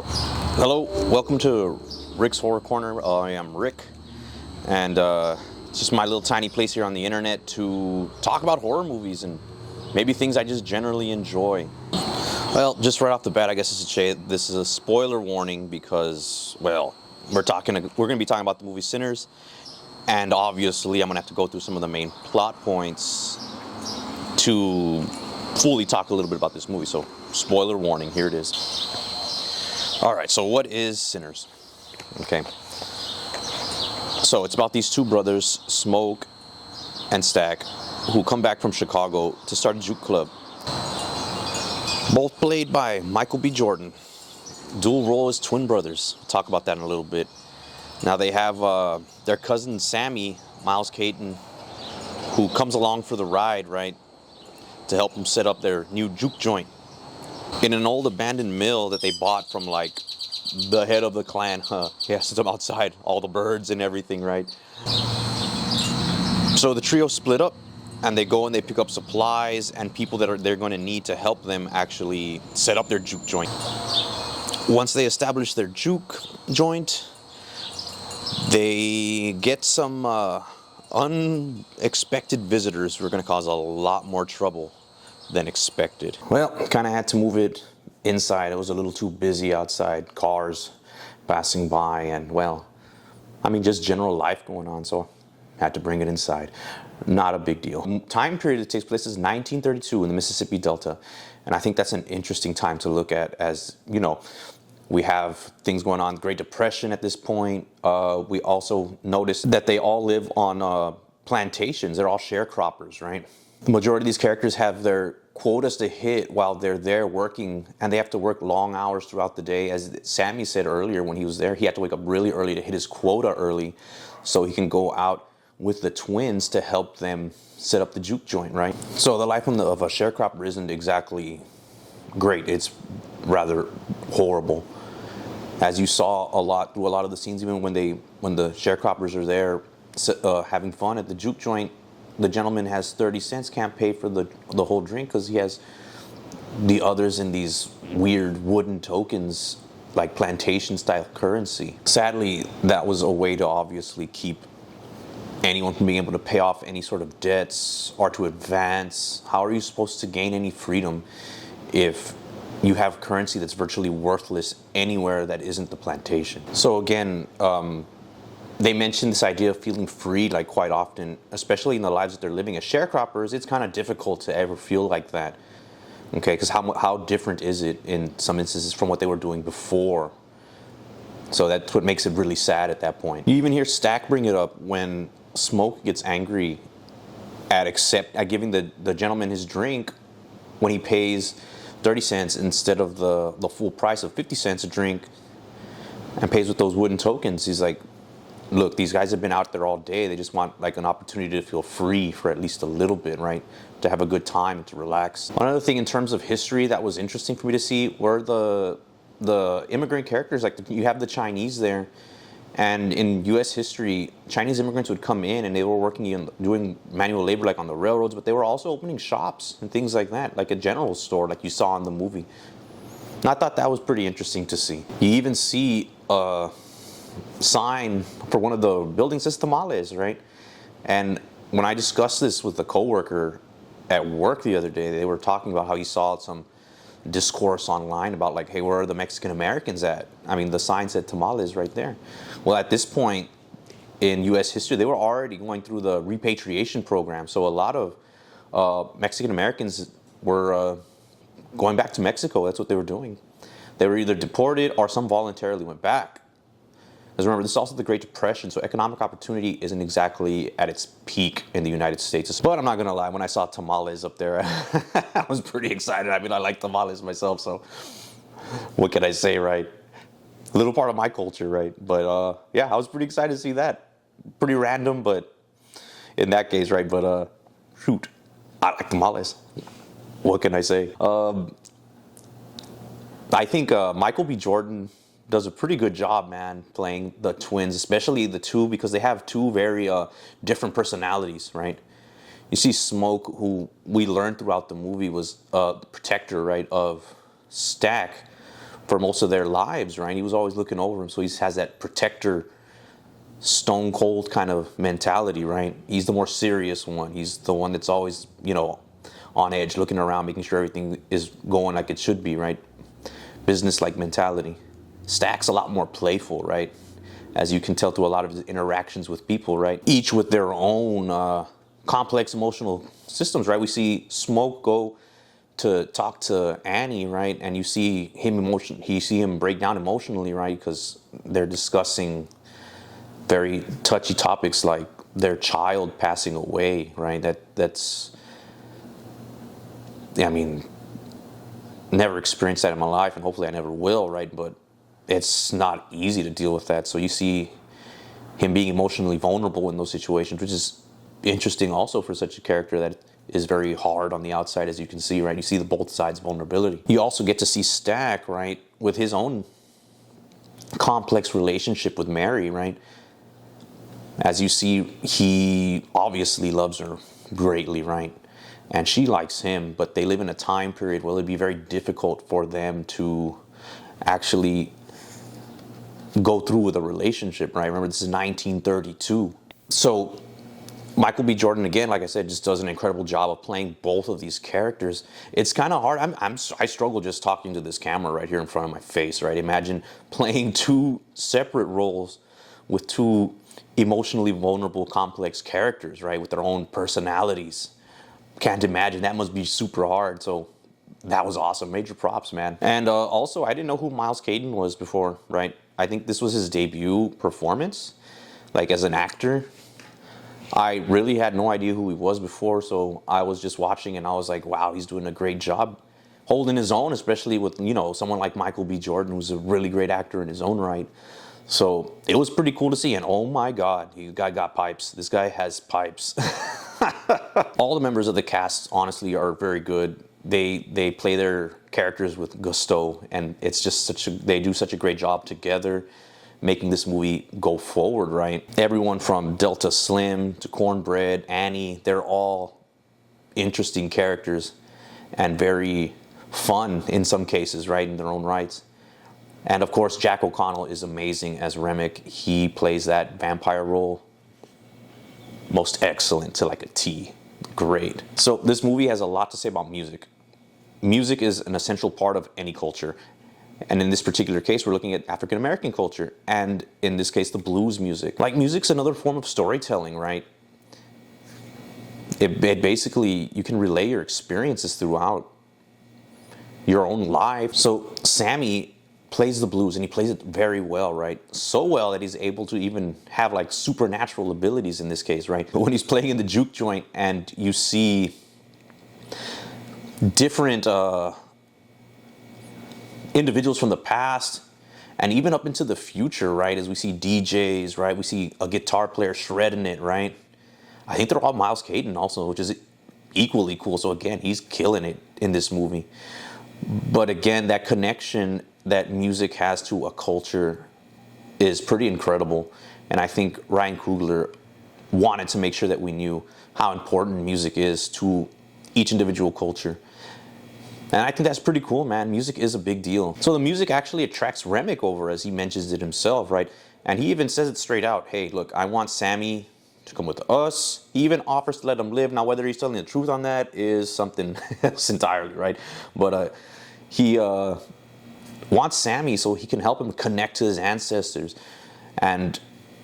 Hello, welcome to Rick's Horror Corner. I am Rick, and it's just my little tiny place here on the internet to talk about horror movies and maybe things I just generally enjoy. Well, just right off the bat, I guess this is a spoiler warning because, well, we're going to be talking about the movie Sinners, and obviously I'm going to have to go through some of the main plot points to fully talk a little bit about this movie. So, spoiler warning, here it is. Alright, so what is Sinners? Okay. So it's about these two brothers, Smoke and Stack, who come back from Chicago to start a juke club. Both played by Michael B. Jordan. Dual role as twin brothers. We'll talk about that in a little bit. Now they have their cousin Sammy, Miles Caton, who comes along for the ride, right? To help them set up their new juke joint. In an old abandoned mill that they bought from like the head of the clan. He has them outside, all the birds and everything, right? So the trio split up and they go and they pick up supplies and people that they're going to need to help them actually set up their juke joint. Once they establish their juke joint, they get some unexpected visitors who are going to cause a lot more trouble than expected. Well, kind of had to move it inside. It was a little too busy outside, cars passing by, and well, I mean, just general life going on, so had to bring it inside. Not a big deal. Time period it takes place is 1932 in the Mississippi Delta, and I think that's an interesting time to look at, as you know, we have things going on, Great Depression at this point. We also notice that they all live on plantations. They're all sharecroppers, right? The majority of these characters have their quotas to hit while they're there working, and they have to work long hours throughout the day. As Sammy said earlier when he was there, he had to wake up really early to hit his quota early so he can go out with the twins to help them set up the juke joint, right? So the life of a sharecropper isn't exactly great. It's rather horrible. As you saw through a lot of the scenes, even when the sharecroppers are there having fun at the juke joint, the gentleman has 30 cents, can't pay for the whole drink because he has the others in these weird wooden tokens, like plantation style currency. Sadly, that was a way to obviously keep anyone from being able to pay off any sort of debts or to advance. How are you supposed to gain any freedom if you have currency that's virtually worthless anywhere that isn't the plantation? So again, they mention this idea of feeling free like quite often, especially in the lives that they're living as sharecroppers. It's kind of difficult to ever feel like that, okay? Because how different is it in some instances from what they were doing before? So that's what makes it really sad at that point. You even hear Stack bring it up when Smoke gets angry at giving the gentleman his drink when he pays 30 cents instead of the full price of 50 cents a drink and pays with those wooden tokens. He's like, look, these guys have been out there all day. They just want like an opportunity to feel free for at least a little bit, right? To have a good time, to relax. One other thing in terms of history that was interesting for me to see were the immigrant characters. Like you have the Chinese there, and in U.S. history, Chinese immigrants would come in and they were working doing manual labor like on the railroads, but they were also opening shops and things like that, like a general store like you saw in the movie. And I thought that was pretty interesting to see. You even see sign for one of the buildings says tamales, right? And when I discussed this with a coworker at work the other day, they were talking about how he saw some discourse online about like, hey, where are the Mexican Americans at? I mean, the sign said tamales right there. Well, at this point in U.S. history, they were already going through the repatriation program. So a lot of Mexican Americans were going back to Mexico. That's what they were doing. They were either deported or some voluntarily went back. Because remember, this is also the Great Depression, so economic opportunity isn't exactly at its peak in the United States. But I'm not going to lie, when I saw tamales up there, I was pretty excited. I mean, I like tamales myself, so what can I say, right? A little part of my culture, right? But yeah, I was pretty excited to see that. Pretty random, but in that case, right? But shoot, I like tamales. What can I say? I think Michael B. Jordan does a pretty good job, man, playing the twins, especially the two, because they have two very different personalities, right? You see Smoke, who we learned throughout the movie was the protector, right, of Stack, for most of their lives, right? He was always looking over him, so he has that protector, stone cold kind of mentality, right? He's the more serious one. He's the one that's always, on edge, looking around, making sure everything is going like it should be, right? Business-like mentality. Stack's a lot more playful, right? As you can tell through a lot of his interactions with people, right? Each with their own complex emotional systems, right? We see Smoke go to talk to Annie, right? And you see him break down emotionally, right? Because they're discussing very touchy topics like their child passing away, right? Never experienced that in my life, and hopefully I never will, right? But it's not easy to deal with that. So you see him being emotionally vulnerable in those situations, which is interesting also for such a character that is very hard on the outside, as you can see, right? You see the both sides vulnerability. You also get to see Stack, right, with his own complex relationship with Mary, right? As you see, he obviously loves her greatly, right? And she likes him, but they live in a time period where it'd be very difficult for them to actually go through with a relationship, right? Remember, this is 1932. So Michael B. Jordan, again, like I said, just does an incredible job of playing both of these characters. It's kind of hard. I struggle just talking to this camera right here in front of my face, right? Imagine playing two separate roles with two emotionally vulnerable, complex characters, right? With their own personalities. Can't imagine. That must be super hard. So that was awesome. Major props, man. And also, I didn't know who Miles Caden was before, right? I think this was his debut performance, like as an actor. I really had no idea who he was before, so I was just watching and I was like, wow, he's doing a great job holding his own, especially with, someone like Michael B. Jordan, who's a really great actor in his own right. So it was pretty cool to see, and oh my God, you guy got pipes. This guy has pipes. All the members of the cast, honestly, are very good. They play their characters with gusto, and it's just they do such a great job together, making this movie go forward, right? Everyone from Delta Slim to Cornbread, Annie, they're all interesting characters and very fun in some cases, right, in their own rights. And of course, Jack O'Connell is amazing as Remick. He plays that vampire role most excellent to like a T. Great. So this movie has a lot to say about music. Music is an essential part of any culture. And in this particular case, we're looking at African American culture. And in this case, the blues music. Like, music's another form of storytelling, right? It basically, you can relay your experiences throughout your own life. So Sammy plays the blues, and he plays it very well, right? So well that he's able to even have like supernatural abilities in this case, right? But when he's playing in the juke joint and you see different individuals from the past and even up into the future, right? As we see DJs, right? We see a guitar player shredding it, right? I think they're all Miles Caden also, which is equally cool. So again, he's killing it in this movie. But again, that connection that music has to a culture is pretty incredible. And I think Ryan Coogler wanted to make sure that we knew how important music is to each individual culture. And I think that's pretty cool, man. Music is a big deal. So the music actually attracts Remick over, as he mentions it himself, right? And he even says it straight out. Hey, look, I want Sammy to come with us. He even offers to let him live. Now, whether he's telling the truth on that is something else entirely, right? But he wants Sammy so he can help him connect to his ancestors. And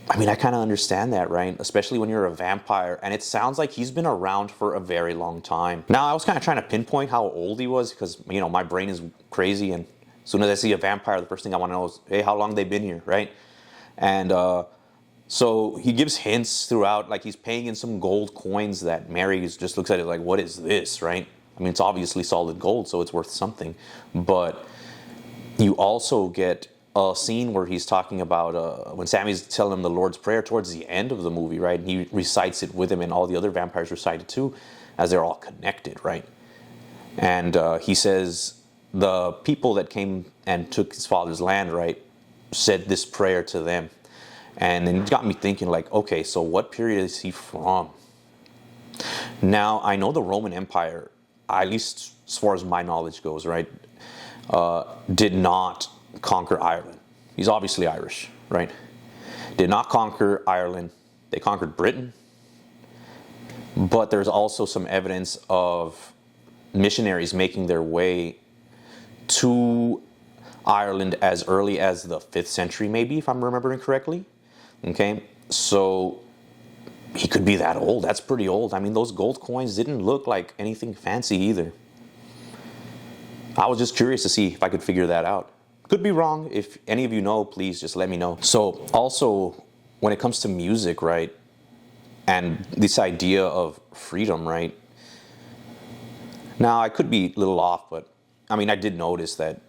I mean, I kind of understand that, right? Especially when you're a vampire. And it sounds like he's been around for a very long time. Now, I was kind of trying to pinpoint how old he was because, my brain is crazy. And as soon as I see a vampire, the first thing I want to know is, hey, how long they've been here, right? And so he gives hints throughout, like he's paying in some gold coins that Mary just looks at it like, what is this, right? I mean, it's obviously solid gold, so it's worth something. But you also get a scene where he's talking about when Sammy's telling him the Lord's Prayer towards the end of the movie, right? And he recites it with him, and all the other vampires recite it too, as they're all connected, right? And he says the people that came and took his father's land, right, said this prayer to them. And then it got me thinking, like, okay, so what period is he from? Now, I know the Roman Empire, at least as far as my knowledge goes, right, did not conquer Ireland. He's obviously Irish, right? Did not conquer Ireland. They conquered Britain. But there's also some evidence of missionaries making their way to Ireland as early as the 5th century, maybe, if I'm remembering correctly. Okay, so he could be that old. That's pretty old. I mean, those gold coins didn't look like anything fancy either. I was just curious to see if I could figure that out. Could be wrong. If any of you know, please just let me know. So also, when it comes to music, right, and this idea of freedom, right? Now, I could be a little off, but I mean, I did notice that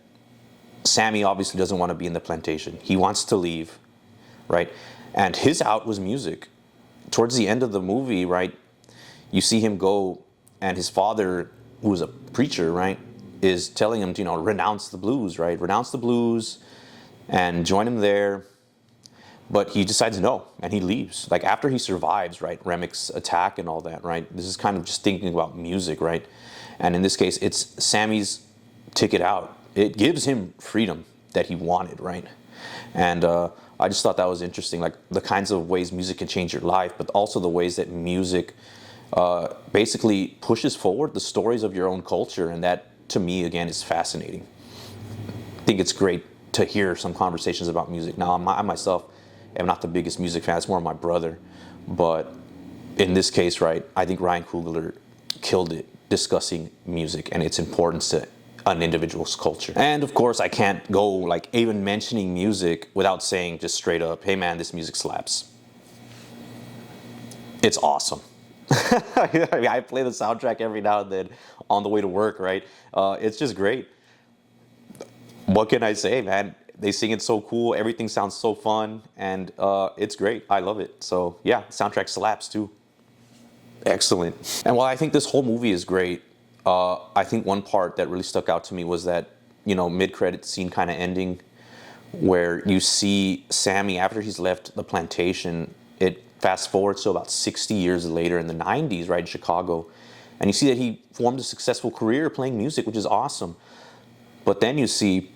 Sammy obviously doesn't want to be in the plantation. He wants to leave, right? And his out was music. Towards the end of the movie, right, you see him go, and his father, who was a preacher, right, is telling him to, you know, renounce the blues, right? Renounce the blues and join him there. But he decides no, and he leaves. Like after he survives, right, Remek's attack and all that, right? This is kind of just thinking about music, right? And in this case, it's Sammy's ticket out. It gives him freedom that he wanted, right? And I just thought that was interesting, like the kinds of ways music can change your life, but also the ways that music basically pushes forward the stories of your own culture. And that, to me, again, is fascinating. I think it's great to hear some conversations about music. Now, I myself am not the biggest music fan. It's more my brother. But in this case, right, I think Ryan Coogler killed it discussing music and its importance to an individual's culture. And of course, I can't go like even mentioning music without saying just straight up, hey man, this music slaps. It's awesome. I mean, I play the soundtrack every now and then on the way to work, right? It's just great. What can I say, man? They sing it so cool. Everything sounds so fun, and it's great. I love it. So yeah, the soundtrack slaps too. Excellent. And while I think this whole movie is great, I think one part that really stuck out to me was that, you know, mid-credit scene kind of ending where you see Sammy after he's left the plantation. It fast forwards to about 60 years later in the 90s, right, in Chicago. And you see that he formed a successful career playing music, which is awesome. But then you see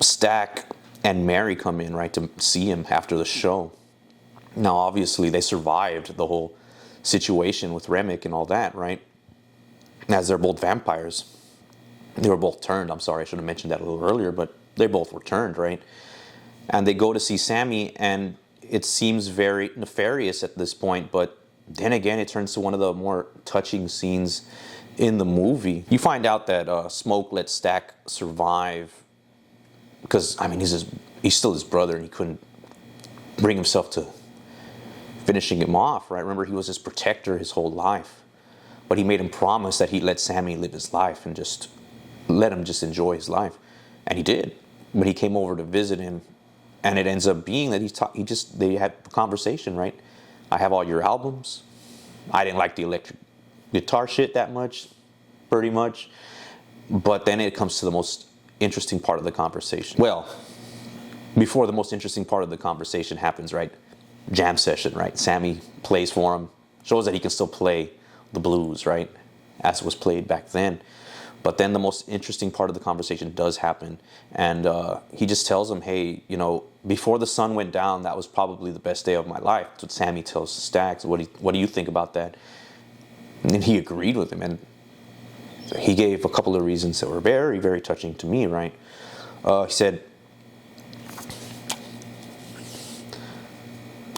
Stack and Mary come in, right, to see him after the show. Now, obviously, they survived the whole situation with Remek and all that, right? As they're both vampires. They were both turned. I'm sorry, I should have mentioned that a little earlier, but they both were turned, right? And they go to see Sammy, and it seems very nefarious at this point, but then again, it turns to one of the more touching scenes in the movie. You find out that Smoke let Stack survive because, I mean, he's still his brother, and he couldn't bring himself to finishing him off, right? Remember, he was his protector his whole life. But he made him promise that he'd let Sammy live his life and just let him just enjoy his life. And he did. But he came over to visit him, and it ends up being that they had a conversation, right? I have all your albums. I didn't like the electric guitar shit that much, pretty much. But then it comes to the most interesting part of the conversation. Well, before the most interesting part of the conversation happens, right? Jam session, right? Sammy plays for him, shows that he can still play the blues, right, as it was played back then. But then the most interesting part of the conversation does happen, and he just tells him, hey, you know, before the sun went down, that was probably the best day of my life. That's what Sammy tells Stax. What do you think about that? And he agreed with him, and he gave a couple of reasons that were very, very touching to me, right? He said,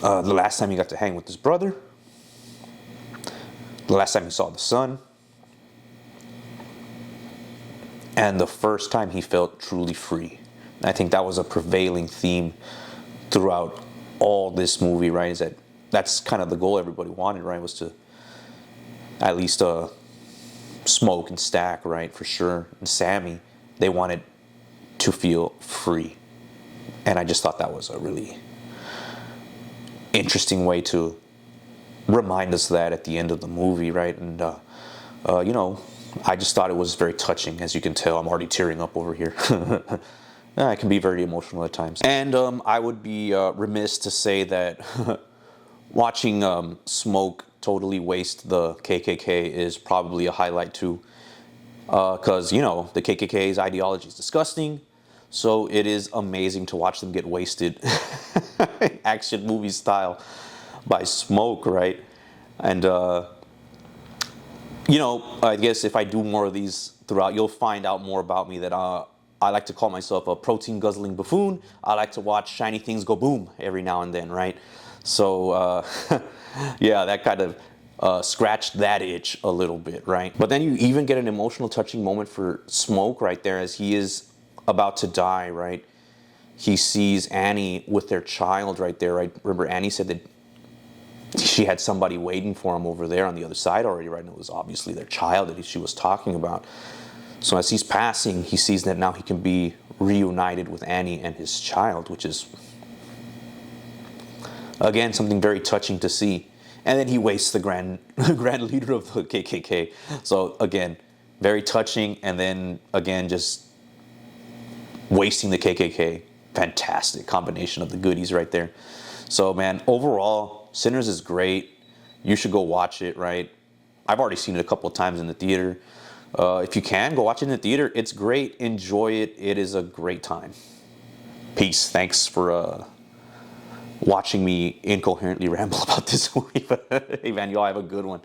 the last time he got to hang with his brother, the last time he saw the sun, and the first time he felt truly free. And I think that was a prevailing theme throughout all this movie, right? That's kind of the goal everybody wanted, right? Was to at least Smoke and Stack, right? For sure. And Sammy, they wanted to feel free. And I just thought that was a really interesting way to remind us that at the end of the movie, right? And, you know, I just thought it was very touching. As you can tell, I'm already tearing up over here. I can be very emotional at times. And I would be remiss to say that watching Smoke totally waste the KKK is probably a highlight too. Because, you know, the KKK's ideology is disgusting. So it is amazing to watch them get wasted, action movie style, by smoke, right? And I guess if I do more of these throughout, you'll find out more about me. That I like to call myself a protein guzzling buffoon. I like to watch shiny things go boom every now and then, right? So yeah, that kind of scratched that itch a little bit, right? But then you even get an emotional, touching moment for Smoke right there as he is about to die, right? He sees Annie with their child right there, right? Remember, Annie said that she had somebody waiting for him over there on the other side already, right? And it was obviously their child that she was talking about. So as he's passing, he sees that now he can be reunited with Annie and his child, which is, again, something very touching to see. And then he wastes the grand leader of the KKK. So again, very touching. And then again, just wasting the KKK. Fantastic combination of the goodies right there. So man, overall, Sinners is great. You should go watch it, right? I've already seen it a couple of times in the theater. If you can, go watch it in the theater. It's great. Enjoy it. It is a great time. Peace. Thanks for watching me incoherently ramble about this movie. Hey man, y'all have a good one.